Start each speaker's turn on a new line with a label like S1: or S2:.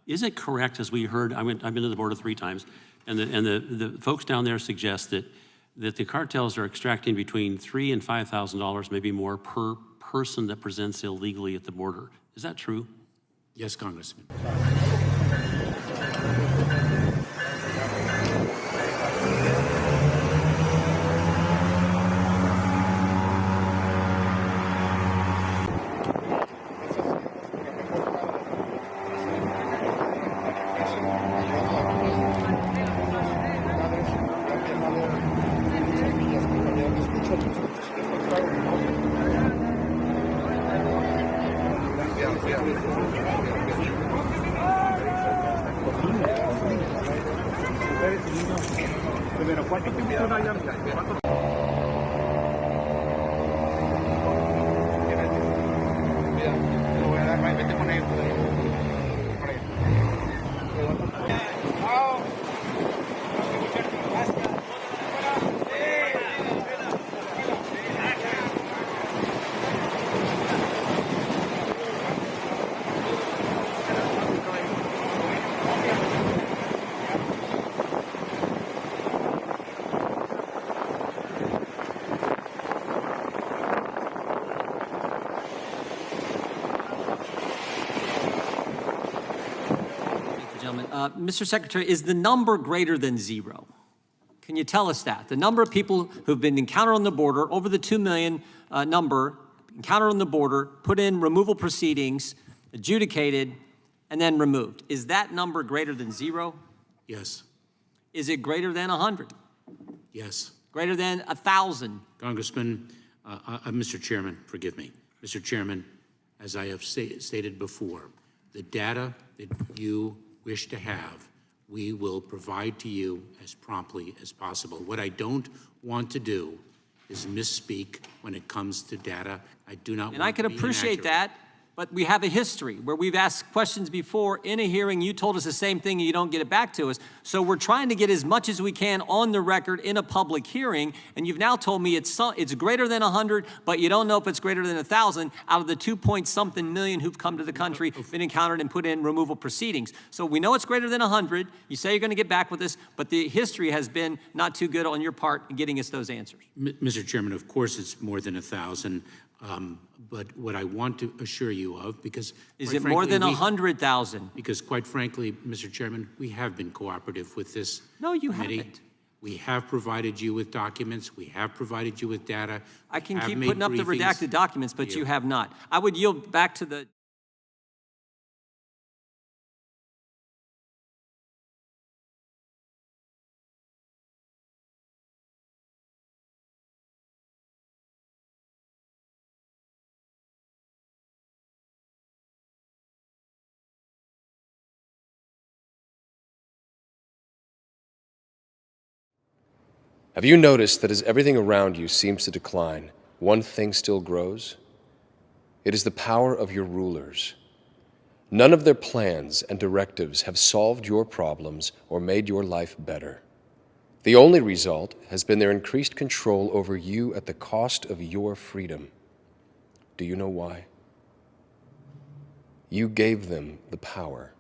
S1: Is it correct, as we heard, I've been to the border 3 times, and the folks down there suggest that the cartels are extracting between $3,000 and $5,000, maybe more, per person that presents illegally at the border. Is that true?
S2: Yes, Congressman.
S3: Mr. Secretary, is the number greater than 0? Can you tell us that? The number of people who've been encountered on the border, over the 2 million number, encountered on the border, put in removal proceedings, adjudicated, and then removed. Is that number greater than 0?
S2: Yes.
S3: Is it greater than 100?
S2: Yes.
S3: Greater than 1,000?
S2: Congressman, Mr. Chairman, forgive me. Mr. Chairman, as I have stated before, the data that you wish to have, we will provide to you as promptly as possible. What I don't want to do is misspeak when it comes to data. I do not want to be inaccurate.
S3: And I can appreciate that, but we have a history where we've asked questions before in a hearing. You told us the same thing and you don't get it back to us. So we're trying to get as much as we can on the record in a public hearing. And you've now told me it's greater than 100, but you don't know if it's greater than 1,000 out of the 2-point-something million who've come to the country, been encountered and put in removal proceedings. So we know it's greater than 100. You say you're going to get back with us, but the history has been not too good on your part in getting us those answers.
S2: Mr. Chairman, of course it's more than 1,000. But what I want to assure you of, because
S3: is it more than 100,000?
S2: Because quite frankly, Mr. Chairman, we have been cooperative with this
S3: No, you
S2: committee.
S3: haven't.
S2: We have provided you with documents. We have provided you with data.
S3: I can keep putting up the redacted documents, but you have not. I would yield back to the
S4: Have you noticed that as everything around you seems to decline, one thing still grows? It is the power of your rulers. None of their plans and directives have solved your problems or made your life better. The only result has been their increased control over you at the cost of your freedom. Do you know why? You gave them the power.